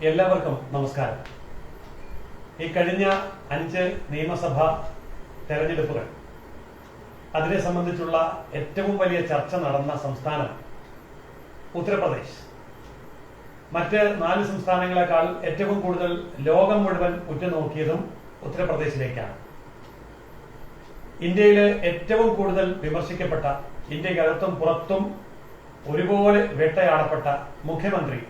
എല്ലാവർക്കും നമസ്കാരം. ഈ കഴിഞ്ഞ 5 നിയമസഭാ തെരഞ്ഞെടുപ്പുകൾ അതിനെ സംബന്ധിച്ചുള്ള ഏറ്റവും വലിയ ചർച്ച നടന്ന സംസ്ഥാനം ഉത്തർപ്രദേശ്. മറ്റ് 4 സംസ്ഥാനങ്ങളെക്കാൾ ഏറ്റവും കൂടുതൽ ലോകം മുഴുവൻ ഉറ്റുനോക്കിയതും ഉത്തർപ്രദേശിലേക്കാണ്. ഇന്ത്യയിൽ ഏറ്റവും കൂടുതൽ വിമർശിക്കപ്പെട്ട, ഇന്ത്യക്കകത്തും പുറത്തും ഒരുപോലെ വേട്ടയാടപ്പെട്ട മുഖ്യമന്ത്രി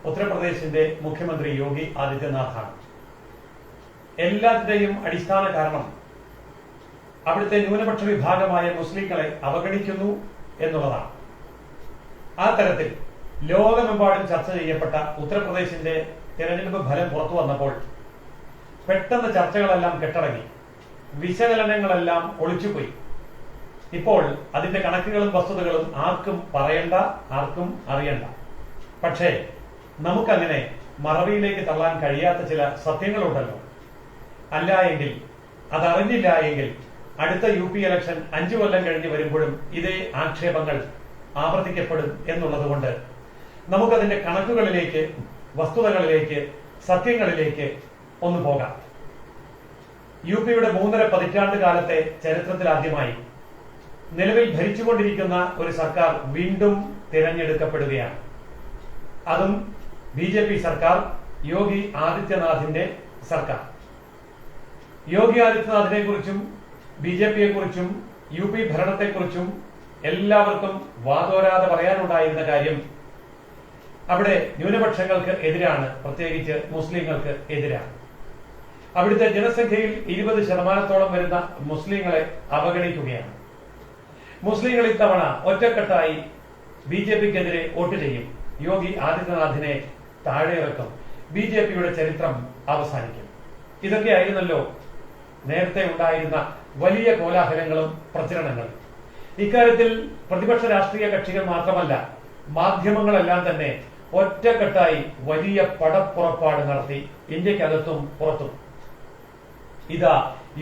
ഉത്തർപ്രദേശിന്റെ മുഖ്യമന്ത്രി യോഗി ആദിത്യനാഥാണ്. എല്ലാത്തിന്റെയും അടിസ്ഥാന കാരണം അവിടുത്തെ ന്യൂനപക്ഷ വിഭാഗമായ മുസ്ലിങ്ങളെ അവഗണിക്കുന്നു എന്നുള്ളതാണ്. ആ തരത്തിൽ ലോകമെമ്പാടും ചർച്ച ചെയ്യപ്പെട്ട ഉത്തർപ്രദേശിന്റെ തെരഞ്ഞെടുപ്പ് ഫലം പുറത്തു വന്നപ്പോൾ പെട്ടെന്ന് ചർച്ചകളെല്ലാം കെട്ടടങ്ങി, വിശകലനങ്ങളെല്ലാം ഒളിച്ചുപോയി. ഇപ്പോൾ അതിന്റെ കണക്കുകളും വസ്തുതകളും ആർക്കും പറയണ്ട, ആർക്കും അറിയണ്ട. പക്ഷേ നമുക്കങ്ങനെ മറവിയിലേക്ക് തള്ളാൻ കഴിയാത്ത ചില സത്യങ്ങളുണ്ടല്ലോ. അല്ല എങ്കിൽ, അതറിഞ്ഞില്ല എങ്കിൽ അടുത്ത UP ഇലക്ഷൻ 5 കൊല്ലം കഴിഞ്ഞ് വരുമ്പോഴും ഇതേ ആക്ഷേപങ്ങൾ ആവർത്തിക്കപ്പെടും എന്നുള്ളതുകൊണ്ട് നമുക്കതിന്റെ കണക്കുകളിലേക്ക്, വസ്തുതകളിലേക്ക്, സത്യങ്ങളിലേക്ക് ഒന്ന് പോകാം. UPയുടെ 3.5 പതിറ്റാണ്ട് കാലത്തെ ചരിത്രത്തിലാദ്യമായി നിലവിൽ ഭരിച്ചുകൊണ്ടിരിക്കുന്ന ഒരു സർക്കാർ വീണ്ടും തിരഞ്ഞെടുക്കപ്പെടുകയാണ്. അതും BJP സർക്കാർ, യോഗി ആദിത്യനാഥിന്റെ സർക്കാർ. യോഗി ആദിത്യനാഥിനെ കുറിച്ചും BJPയെ കുറിച്ചും UP ഭരണത്തെക്കുറിച്ചും എല്ലാവർക്കും വാതോരാതെ പറയാനുണ്ടായിരുന്ന കാര്യം അവിടെ ന്യൂനപക്ഷങ്ങൾക്ക് എതിരാണ്, പ്രത്യേകിച്ച് മുസ്ലിങ്ങൾക്ക് എതിരാണ്. അവിടുത്തെ ജനസംഖ്യയിൽ 20% വരുന്ന മുസ്ലിങ്ങളെ അവഗണിക്കുകയാണ്. മുസ്ലിങ്ങൾ ഇത്തവണ ഒറ്റക്കെട്ടായി BJPക്കെതിരെ വോട്ട് ചെയ്യും. യോഗി ആദിത്യനാഥിനെ താഴെയിറക്കും. BJPയുടെ ചരിത്രം അവസാനിക്കും. ഇതൊക്കെയായിരുന്നല്ലോ നേരത്തെ ഉണ്ടായിരുന്ന വലിയ കോലാഹലങ്ങളും പ്രചരണങ്ങളും. ഇക്കാര്യത്തിൽ പ്രതിപക്ഷ രാഷ്ട്രീയ കക്ഷികൾ മാത്രമല്ല, മാധ്യമങ്ങളെല്ലാം തന്നെ ഒറ്റക്കെട്ടായി വലിയ പടപ്പുറപ്പാട് നടത്തി, ഇന്ത്യക്കകത്തും പുറത്തും. ഇതാ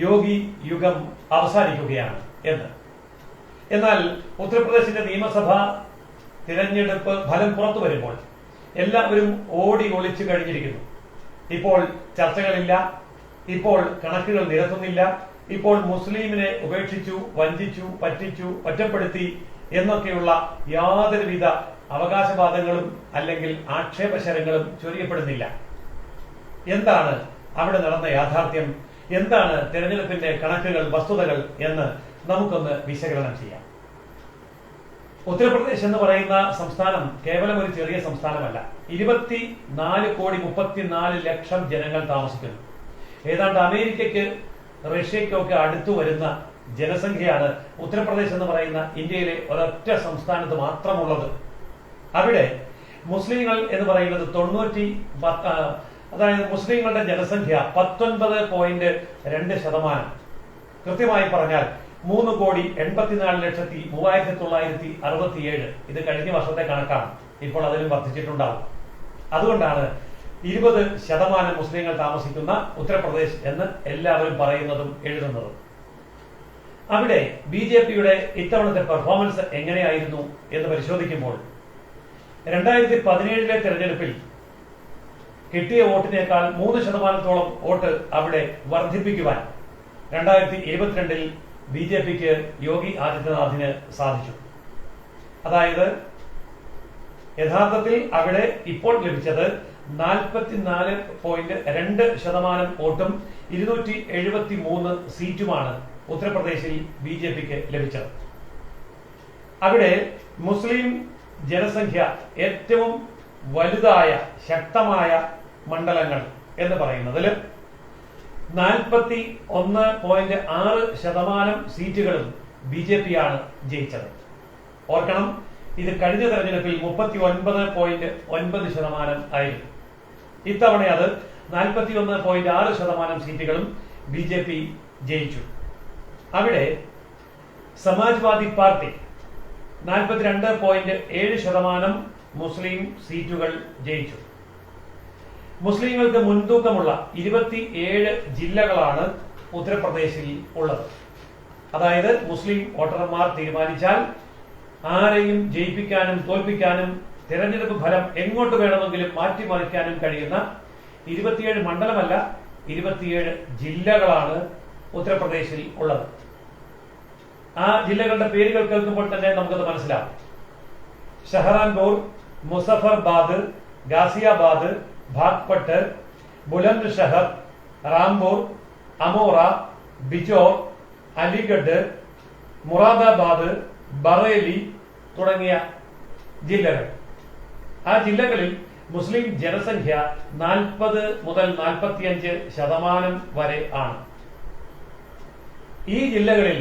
യോഗി യുഗം അവസാനിക്കുകയാണ് എന്ന്. എന്നാൽ ഉത്തർപ്രദേശിന്റെ നിയമസഭാ തിരഞ്ഞെടുപ്പ് ഫലം പുറത്തു വരുമ്പോൾ എല്ലാവരും ഓടി ഒളിച്ചു കഴിഞ്ഞിരിക്കുന്നു. ഇപ്പോൾ ചർച്ചകളില്ല, ഇപ്പോൾ കണക്കുകൾ നിരത്തുന്നില്ല, ഇപ്പോൾ മുസ്ലിമിനെ ഉപേക്ഷിച്ചു, വഞ്ചിച്ചു, പറ്റിച്ചു, ഒറ്റപ്പെടുത്തി എന്നൊക്കെയുള്ള യാതൊരുവിധ അവകാശവാദങ്ങളും അല്ലെങ്കിൽ ആക്ഷേപശരങ്ങളും ചൊരിയപ്പെടുന്നില്ല. എന്താണ് അവിടെ നടന്ന യാഥാർത്ഥ്യം? എന്താണ് തെരഞ്ഞെടുപ്പിന്റെ കണക്കുകൾ, വസ്തുതകൾ എന്ന് നമുക്കൊന്ന് വിശകലനം ചെയ്യാം. ഉത്തർപ്രദേശ് എന്ന് പറയുന്ന സംസ്ഥാനം കേവലം ഒരു ചെറിയ സംസ്ഥാനമല്ല. 24,34,00,000 ജനങ്ങൾ താമസിക്കുന്നു. ഏതാണ്ട് അമേരിക്കയ്ക്ക്, റഷ്യയ്ക്കൊക്കെ അടുത്തു വരുന്ന ജനസംഖ്യയാണ് ഉത്തർപ്രദേശ് എന്ന് പറയുന്ന ഇന്ത്യയിലെ ഒരൊറ്റ സംസ്ഥാനത്ത് മാത്രമുള്ളത്. അവിടെ മുസ്ലിങ്ങൾ എന്ന് പറയുന്നത് 90, അതായത് മുസ്ലിങ്ങളുടെ ജനസംഖ്യ 19.2%. കൃത്യമായി പറഞ്ഞാൽ 3,84,03,967. ഇത് കഴിഞ്ഞ വർഷത്തെ കണക്കാണ്. ഇപ്പോൾ അതിലും വർദ്ധിച്ചിട്ടുണ്ടാവും. അതുകൊണ്ടാണ് 20% മുസ്ലിങ്ങൾ താമസിക്കുന്ന ഉത്തർപ്രദേശ് എന്ന് എല്ലാവരും പറയുന്നതും എഴുതുന്നതും. അവിടെ BJPയുടെ ഇത്തവണത്തെ പെർഫോമൻസ് എങ്ങനെയായിരുന്നു എന്ന് പരിശോധിക്കുമ്പോൾ 2017 തെരഞ്ഞെടുപ്പിൽ കിട്ടിയ വോട്ടിനേക്കാൾ 3% വോട്ട് അവിടെ വർദ്ധിപ്പിക്കുവാൻ 2022 BJPക്ക് യോഗി ആദിത്യനാഥിന് സാധിച്ചു. അതായത് യഥാർത്ഥത്തിൽ അവിടെ ഇപ്പോൾ ലഭിച്ചത് 44.2% വോട്ടും 273 സീറ്റുമാണ് ഉത്തർപ്രദേശിൽ BJPക്ക് ലഭിച്ചത്. അവിടെ മുസ്ലിം ജനസംഖ്യ ഏറ്റവും വലുതായ ശക്തമായ മണ്ഡലങ്ങൾ എന്ന് പറയുന്നതിൽ 41.6% സീറ്റുകളും BJPയാണ് ജയിച്ചത്. ഓർക്കണം, ഇത് കഴിഞ്ഞ തെരഞ്ഞെടുപ്പിൽ 39.9% ആയിരുന്നു. ഇത്തവണ അത് 41.6% സീറ്റുകളും BJP ജയിച്ചു. അവിടെ സമാജ്വാദി പാർട്ടി 42.7% മുസ്ലിം സീറ്റുകൾ ജയിച്ചു. മുസ്ലിങ്ങൾക്ക് മുൻതൂക്കമുള്ള 27 ജില്ലകളാണ് ഉത്തർപ്രദേശിൽ ഉള്ളത്. അതായത് മുസ്ലിം വോട്ടർമാർ തീരുമാനിച്ചാൽ ആരെയും ജയിപ്പിക്കാനും തോൽപ്പിക്കാനും തിരഞ്ഞെടുപ്പ് ഫലം എങ്ങോട്ട് വേണമെങ്കിലും മാറ്റിമറിക്കാനും കഴിയുന്ന 27 മണ്ഡലമല്ല 27 ജില്ലകളാണ് ഉത്തർപ്രദേശിൽ ഉള്ളത്. ആ ജില്ലകളുടെ പേരുകൾ കേൾക്കുമ്പോൾ തന്നെ നമുക്കത് മനസ്സിലാവും. ഷഹറാൻപൂർ, മുസഫർബാദ്, ഗാസിയാബാദ്, ബാഗ്പട്ട്, ബുലന്ദ് ഷഹർ, റാംപൂർ, അമോറ, ബിജോർ, അലിഗഡ്, മുറാദാബാദ്, ബറേലി തുടങ്ങിയ ജില്ലകൾ. ആ ജില്ലകളിൽ മുസ്ലിം ജനസംഖ്യ 40 മുതൽ 45% വരെ ആണ്. ഈ ജില്ലകളിൽ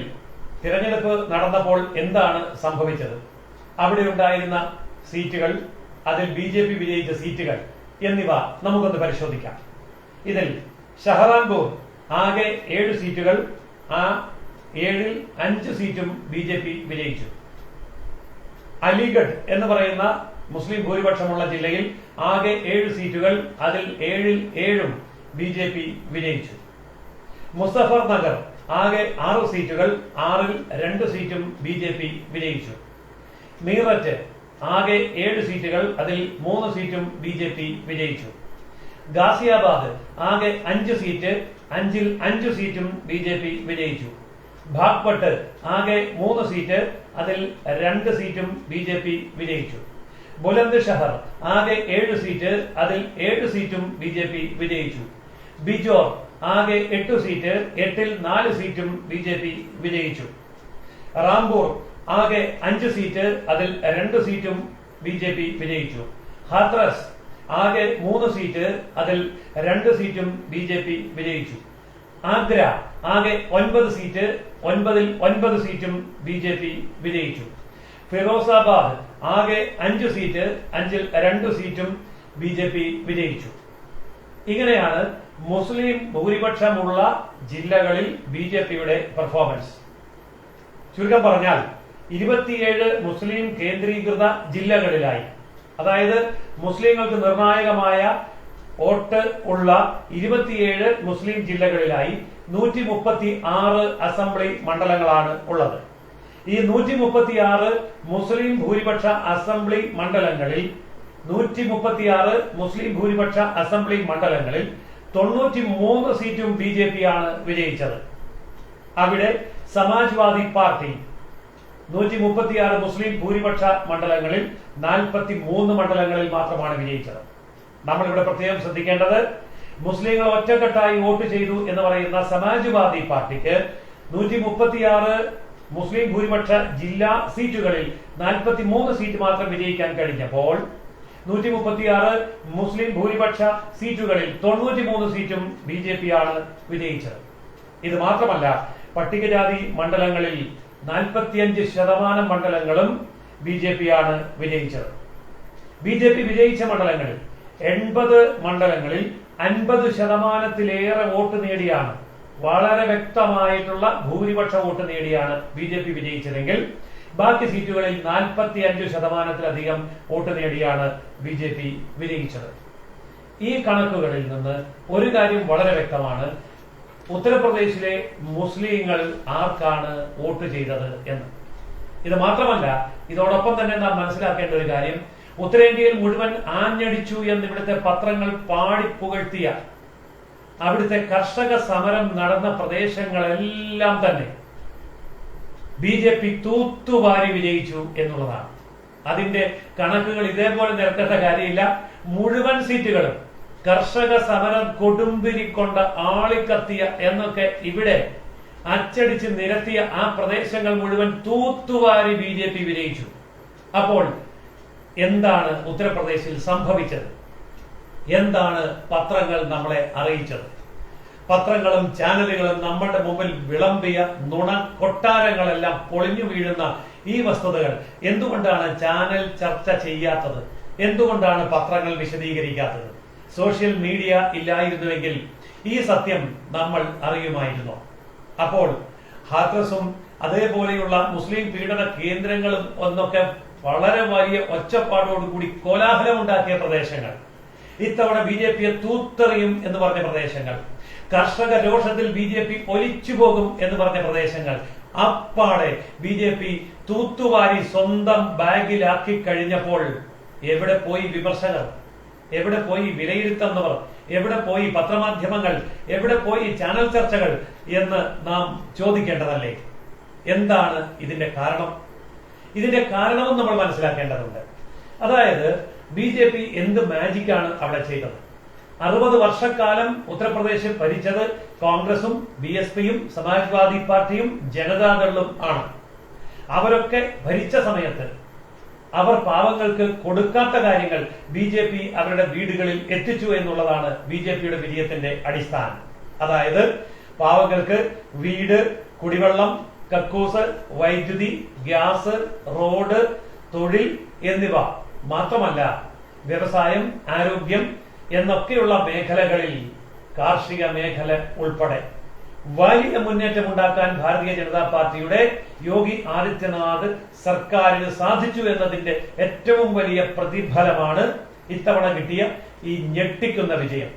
തിരഞ്ഞെടുപ്പ് നടന്നപ്പോൾ എന്താണ് സംഭവിച്ചത്, അവിടെ ഉണ്ടായിരുന്ന സീറ്റുകൾ, അതിൽ BJP വിജയിച്ച സീറ്റുകൾ എന്നിവ നമുക്കൊന്ന് പരിശോധിക്കാം. ഇതിൽ ഷഹറാൻപൂർ ആകെ 7 സീറ്റുകൾ, ആ 7-ൽ 5 സീറ്റും BJP വിജയിച്ചു. അലിഗഡ് എന്ന് പറയുന്ന മുസ്ലിം ഭൂരിപക്ഷമുള്ള ജില്ലയിൽ ആകെ 7 സീറ്റുകൾ, അതിൽ 7-ൽ 7ഉം BJP വിജയിച്ചു. മുസഫർ നഗർ ആകെ 6 സീറ്റുകൾ, 6-ൽ 2 സീറ്റും BJP വിജയിച്ചു. മീററ്റ് ആകെ 7 സീറ്റുകൾ, അതിൽ 3 സീറ്റും BJP വിജയിച്ചു. ഗാസിയാബാദ് ആകെ 5 സീറ്റ്, 5-ൽ 5 സീറ്റും BJP വിജയിച്ചു. ബാഗ്പട്ട് ആകെ 3 സീറ്റ്, അതിൽ 2 സീറ്റും BJP വിജയിച്ചു. ബുലന്ദ് ഷഹർ ആകെ 7 സീറ്റ്, അതിൽ 7 സീറ്റും BJP വിജയിച്ചു. ബിജോർ ആകെ 8 സീറ്റ്, 8-ൽ 4 സീറ്റും BJP വിജയിച്ചു. റാംപൂർ ആകെ 5 സീറ്റ്, അതിൽ 2 സീറ്റും BJP വിജയിച്ചു. ഹാത്രസ് ആകെ 3 സീറ്റ്, അതിൽ 2 സീറ്റും BJP വിജയിച്ചു. ആഗ്ര ആകെ 9 സീറ്റ്, 9-ൽ 9 സീറ്റും BJP വിജയിച്ചു. ഫിറോസാബാദ് ആകെ 5 സീറ്റ്, 5-ൽ 2 സീറ്റും BJP വിജയിച്ചു. ഇങ്ങനെയാണ് മുസ്ലിം ഭൂരിപക്ഷമുള്ള ജില്ലകളിൽ BJPയുടെ പെർഫോമൻസ്. ചുരുക്കം പറഞ്ഞാൽ 27 മുസ്ലിം കേന്ദ്രീകൃത ജില്ലകളിലായി, അതായത് മുസ്ലിങ്ങൾക്ക് നിർണായകമായ വോട്ട് ഉള്ള 27 മുസ്ലിം ജില്ലകളിലായി 136 അസംബ്ലി മണ്ഡലങ്ങളാണ് ഉള്ളത്. ഈ 136 മുസ്ലിം ഭൂരിപക്ഷ അസംബ്ലി മണ്ഡലങ്ങളിൽ 93 സീറ്റും BJP ആണ് വിജയിച്ചത്. അവിടെ സമാജ്വാദി പാർട്ടി 136 മുസ്ലിം ഭൂരിപക്ഷ മണ്ഡലങ്ങളിൽ 43 മണ്ഡലങ്ങളിൽ മാത്രമാണ് വിജയിച്ചത്. നമ്മളിവിടെ പ്രത്യേകം ശ്രദ്ധിക്കേണ്ടത്, മുസ്ലിങ്ങൾ ഒറ്റക്കെട്ടായി വോട്ട് ചെയ്തു എന്ന് പറയുന്ന സമാജ്വാദി പാർട്ടിക്ക് 136 മുസ്ലിം ഭൂരിപക്ഷ ജില്ലാ സീറ്റുകളിൽ 43 സീറ്റ് മാത്രം വിജയിക്കാൻ കഴിഞ്ഞപ്പോൾ 136 മുസ്ലിം ഭൂരിപക്ഷ സീറ്റുകളിൽ 93 സീറ്റും BJP ആണ് വിജയിച്ചത്. ഇത് മാത്രമല്ല, പട്ടികജാതി മണ്ഡലങ്ങളിൽ 45% മണ്ഡലങ്ങളും BJP ആണ് വിജയിച്ചത്. BJP വിജയിച്ച മണ്ഡലങ്ങളിൽ 80 മണ്ഡലങ്ങളിൽ 50%-ലേറെ വോട്ട് നേടിയാണ്, വളരെ വ്യക്തമായിട്ടുള്ള ഭൂരിപക്ഷ വോട്ട് നേടിയാണ് BJP വിജയിച്ചതെങ്കിൽ ബാക്കി സീറ്റുകളിൽ 45%-ലധികം വോട്ട് നേടിയാണ് BJP വിജയിച്ചത്. ഈ കണക്കുകളിൽ നിന്ന് ഒരു കാര്യം വളരെ വ്യക്തമാണ്, ഉത്തർപ്രദേശിലെ മുസ്ലിങ്ങൾ ആർക്കാണ് വോട്ട് ചെയ്തത് എന്ന്. ഇത് മാത്രമല്ല, ഇതോടൊപ്പം തന്നെ നാം മനസ്സിലാക്കേണ്ട ഒരു കാര്യം, ഉത്തരേന്ത്യയിൽ മുഴുവൻ ആഞ്ഞടിച്ചു എന്ന് ഇവിടുത്തെ പത്രങ്ങൾ പാടിപ്പുകഴ്ത്തിയ അവിടുത്തെ കർഷക സമരം നടന്ന പ്രദേശങ്ങളെല്ലാം തന്നെ BJP തൂത്തുവാരി വിജയിച്ചു എന്നുള്ളതാണ്. അതിന്റെ കണക്കുകൾ ഇതേപോലെ നിരത്തേണ്ട കാര്യമില്ല. മുഴുവൻ സീറ്റുകളും കർഷക സമരം കൊടുമ്പിരിക്കൊണ്ട ആളിക്കത്തിയ എന്നൊക്കെ ഇവിടെ അച്ചടിച്ച് നിരത്തിയ ആ പ്രദേശങ്ങൾ മുഴുവൻ തൂത്തുവാരി BJP വിജയിച്ചു. അപ്പോൾ എന്താണ് ഉത്തർപ്രദേശിൽ സംഭവിച്ചത്? എന്താണ് പത്രങ്ങൾ നമ്മളെ അറിയിച്ചത്? പത്രങ്ങളും ചാനലുകളും നമ്മുടെ മുമ്പിൽ വിളമ്പിയ നുണ കൊട്ടാരങ്ങളെല്ലാം പൊളിഞ്ഞു വീഴുന്ന ഈ വസ്തുതകൾ എന്തുകൊണ്ടാണ് ചാനൽ ചർച്ച ചെയ്യാത്തത്? എന്തുകൊണ്ടാണ് പത്രങ്ങൾ വിശദീകരിക്കാത്തത്? സോഷ്യൽ മീഡിയ ഇല്ലായിരുന്നുവെങ്കിൽ ഈ സത്യം നമ്മൾ അറിയുമായിരുന്നു. അപ്പോൾ ഹാത്രസും അതേപോലെയുള്ള മുസ്ലിം പീഡന കേന്ദ്രങ്ങളും ഒന്നൊക്കെ വളരെ വലിയ ഒച്ചപ്പാടോടുകൂടി കോലാഹലം ഉണ്ടാക്കിയ പ്രദേശങ്ങൾ, ഇത്തവണ BJPയെ തൂത്തെറിയും എന്ന് പറഞ്ഞ പ്രദേശങ്ങൾ, കർഷക രോഷത്തിൽ BJP ഒലിച്ചു പോകും എന്ന് പറഞ്ഞ പ്രദേശങ്ങൾ അപ്പാടെ BJP തൂത്തുവാരി സ്വന്തം ബാഗിലാക്കി കഴിഞ്ഞപ്പോൾ എവിടെ പോയി വിമർശകർ? എവിടെ പോയി വിലയിരുത്തുന്നവർ? എവിടെ പോയി പത്രമാധ്യമങ്ങൾ? എവിടെ പോയി ചാനൽ ചർച്ചകൾ എന്ന് നാം ചോദിക്കേണ്ടതല്ലേ? എന്താണ് ഇതിന്റെ കാരണം? ഇതിന്റെ കാരണവും നമ്മൾ മനസ്സിലാക്കേണ്ടതുണ്ട്. അതായത് BJP എന്ത് മാജിക്കാണ് അവിടെ ചെയ്തത്? 60 വർഷക്കാലം ഉത്തർപ്രദേശിൽ ഭരിച്ചത് കോൺഗ്രസും BSPയും സമാജ്വാദി പാർട്ടിയും ജനതാദളും ആണ്. അവരൊക്കെ ഭരിച്ച സമയത്ത് അവർ പാവങ്ങൾക്ക് കൊടുക്കാത്ത കാര്യങ്ങൾ BJP അവരുടെ വീടുകളിൽ എത്തിച്ചു എന്നുള്ളതാണ് BJPയുടെ വിജയത്തിന്റെ അടിസ്ഥാനം. അതായത് പാവങ്ങൾക്ക് വീട്, കുടിവെള്ളം, കക്കൂസ്, വൈദ്യുതി, ഗ്യാസ്, റോഡ്, തൊഴിൽ എന്നിവ മാത്രമല്ല വ്യവസായം, ആരോഗ്യം എന്നൊക്കെയുള്ള മേഖലകളിൽ കാർഷിക മേഖല ഉൾപ്പെടെ വലിയ മുന്നേറ്റം ഉണ്ടാക്കാൻ ഭാരതീയ ജനതാ പാർട്ടിയുടെ യോഗി ആദിത്യനാഥ് സർക്കാരിന് സാധിച്ചു എന്നതിന്റെ ഏറ്റവും വലിയ പ്രതിഫലമാണ് ഇത്തവണ കിട്ടിയ ഈ ഞെട്ടിക്കുന്ന വിജയം.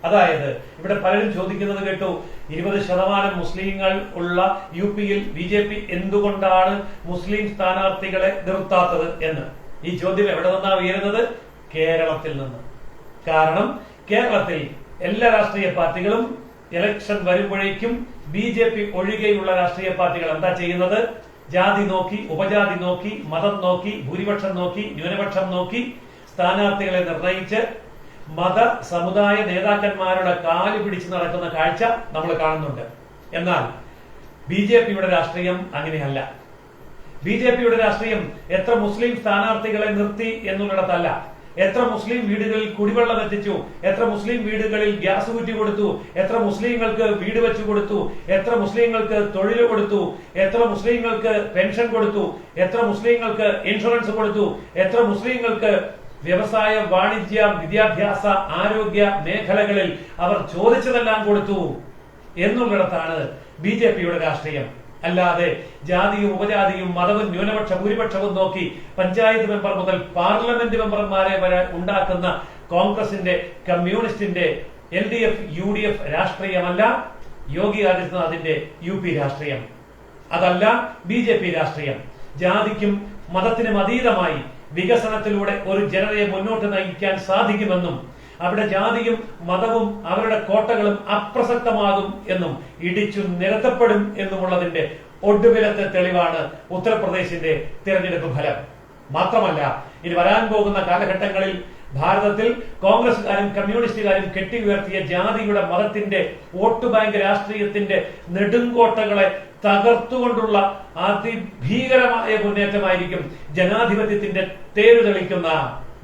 അതായത് ഇവിടെ പലരും ചോദിക്കുന്നത് കേട്ടു, 20% മുസ്ലിങ്ങൾ ഉള്ള UPയിൽ BJP എന്തുകൊണ്ടാണ് മുസ്ലിം സ്ഥാനാർത്ഥികളെ നിർത്താത്തത് എന്ന്. ഈ ചോദ്യം എവിടെ നിന്നാണ് ഉയരുന്നത്? കേരളത്തിൽ നിന്ന്. കാരണം കേരളത്തിൽ എല്ലാ രാഷ്ട്രീയ പാർട്ടികളും ഇലക്ഷൻ വരുമ്പോഴേക്കും BJP ഒഴികെയുള്ള രാഷ്ട്രീയ പാർട്ടികൾ എന്താ ചെയ്യുന്നത്? ജാതി നോക്കി, ഉപജാതി നോക്കി, മതം നോക്കി, ഭൂരിപക്ഷം നോക്കി, ന്യൂനപക്ഷം നോക്കി സ്ഥാനാർത്ഥികളെ നിർണയിച്ച് മത സമുദായ നേതാക്കന്മാരുടെ കാല് പിടിച്ച് നടക്കുന്ന കാഴ്ച നമ്മൾ കാണുന്നുണ്ട്. എന്നാൽ BJPയുടെ രാഷ്ട്രീയം അങ്ങനെയല്ല. BJPയുടെ രാഷ്ട്രീയം എത്ര മുസ്ലിം സ്ഥാനാർത്ഥികളെ നിർത്തി എന്നുള്ളിടത്തല്ല, എത്ര മുസ്ലിം വീടുകളിൽ കുടിവെള്ളം എത്തിച്ചു, എത്ര മുസ്ലിം വീടുകളിൽ ഗ്യാസ് കുറ്റി കൊടുത്തു, എത്ര മുസ്ലിങ്ങൾക്ക് വീട് വെച്ചു കൊടുത്തു, എത്ര മുസ്ലിങ്ങൾക്ക് തൊഴിൽ കൊടുത്തു, എത്ര മുസ്ലിങ്ങൾക്ക് പെൻഷൻ കൊടുത്തു, എത്ര മുസ്ലിങ്ങൾക്ക് ഇൻഷുറൻസ് കൊടുത്തു, എത്ര മുസ്ലിങ്ങൾക്ക് വ്യവസായ, വാണിജ്യ, വിദ്യാഭ്യാസ, ആരോഗ്യ മേഖലകളിൽ അവർ ചോദിച്ചതെല്ലാം കൊടുത്തു എന്നുള്ളിടത്താണ് BJPയുടെ രാഷ്ട്രീയം. അല്ലാതെ ജാതിയും ഉപജാതിയും മതവും ന്യൂനപക്ഷ ഭൂരിപക്ഷവും നോക്കി പഞ്ചായത്ത് മെമ്പർ മുതൽ പാർലമെന്റ് മെമ്പർമാരെ വരെ ഉണ്ടാക്കുന്ന കോൺഗ്രസിന്റെ, കമ്മ്യൂണിസ്റ്റിന്റെ, LDF, UDF രാഷ്ട്രീയമല്ല യോഗി ആദിത്യനാഥിന്റെ UP രാഷ്ട്രീയം. അതല്ല BJP രാഷ്ട്രീയം. ജാതിക്കും മതത്തിനും അതീതമായി വികസനത്തിലൂടെ ഒരു ജനതയെ മുന്നോട്ട് നയിക്കാൻ സാധിക്കുമെന്നും അവിടെ ജാതിയും മതവും അവരുടെ കോട്ടകളും അപ്രസക്തമാകും എന്നും ഇടിച്ചു നിരത്തപ്പെടും എന്നുമുള്ളതിന്റെ ഒടുവിലത്തെ തെളിവാണ് ഉത്തർപ്രദേശിന്റെ തിരഞ്ഞെടുപ്പ് ഫലം. മാത്രമല്ല ഇനി വരാൻ പോകുന്ന കാലഘട്ടങ്ങളിൽ ഭാരതത്തിൽ കോൺഗ്രസുകാരും കമ്മ്യൂണിസ്റ്റുകാരും കെട്ടിയുയർത്തിയ ജാതിയുടെ, മതത്തിന്റെ, വോട്ട് ബാങ്ക് രാഷ്ട്രീയത്തിന്റെ നെടുങ്കോട്ടകളെ തകർത്തുകൊണ്ടുള്ള അതിഭീകരമായ മുന്നേറ്റമായിരിക്കും ജനാധിപത്യത്തിന്റെ തേരുതെളിക്കുന്ന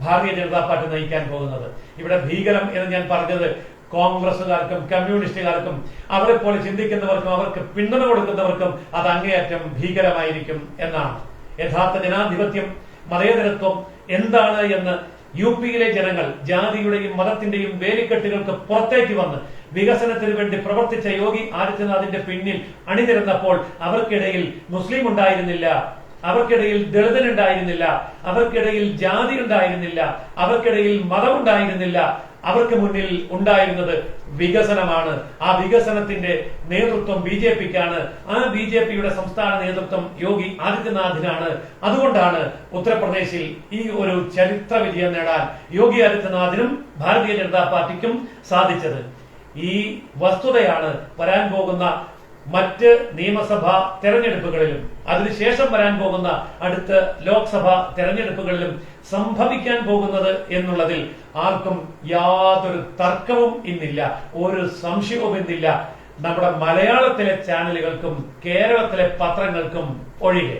ഭാരതീയ ജനതാ പാർട്ടി നയിക്കാൻ പോകുന്നത്. ഇവിടെ ഭീകരം എന്ന് ഞാൻ പറഞ്ഞത് കോൺഗ്രസുകാർക്കും കമ്മ്യൂണിസ്റ്റുകാർക്കും അവരെ പോലെ ചിന്തിക്കുന്നവർക്കും അവർക്ക് പിന്തുണ കൊടുക്കുന്നവർക്കും അത് അങ്ങേയറ്റം ഭീകരമായിരിക്കും എന്നാണ്. യഥാർത്ഥ ജനാധിപത്യം, മതേതരത്വം എന്താണ് എന്ന് UPയിലെ ജനങ്ങൾ ജാതിയുടെയും മതത്തിന്റെയും വേലിക്കെട്ടുകൾക്ക് പുറത്തേക്ക് വന്ന് വികസനത്തിന് വേണ്ടി പ്രവർത്തിച്ച യോഗി ആദിത്യനാഥിന്റെ പിന്നിൽ അണിനിരന്നപ്പോൾ അവർക്കിടയിൽ മുസ്ലിം ഉണ്ടായിരുന്നില്ല, അവർക്കിടയിൽ ദളിതനുണ്ടായിരുന്നില്ല, അവർക്കിടയിൽ ജാതി ഉണ്ടായിരുന്നില്ല, അവർക്കിടയിൽ മതം ഉണ്ടായിരുന്നില്ല. അവർക്ക് മുന്നിൽ ഉണ്ടായിരുന്നത് വികസനമാണ്. ആ വികസനത്തിന്റെ നേതൃത്വം BJPക്കാണ്. ആ BJPയുടെ സംസ്ഥാന നേതൃത്വം യോഗി ആദിത്യനാഥിനാണ്. അതുകൊണ്ടാണ് ഉത്തർപ്രദേശിൽ ഈ ഒരു ചരിത്ര വിജയം നേടാൻ യോഗി ആദിത്യനാഥിനും ഭാരതീയ ജനതാ പാർട്ടിക്കും സാധിച്ചത്. ഈ വസ്തുതയാണ് വരാൻ പോകുന്ന മറ്റ് നിയമസഭാ തെരഞ്ഞെടുപ്പുകളിലും അതിനുശേഷം വരാൻ പോകുന്ന അടുത്ത ലോക്സഭാ തെരഞ്ഞെടുപ്പുകളിലും സംഭവിക്കാൻ പോകുന്നത് എന്നുള്ളതിൽ ആർക്കും യാതൊരു തർക്കവും ഇന്നില്ല, ഒരു സംശയവും ഇന്നില്ല. നമ്മുടെ മലയാളത്തിലെ ചാനലുകൾക്കും കേരളത്തിലെ പത്രങ്ങൾക്കും ഒഴികെ.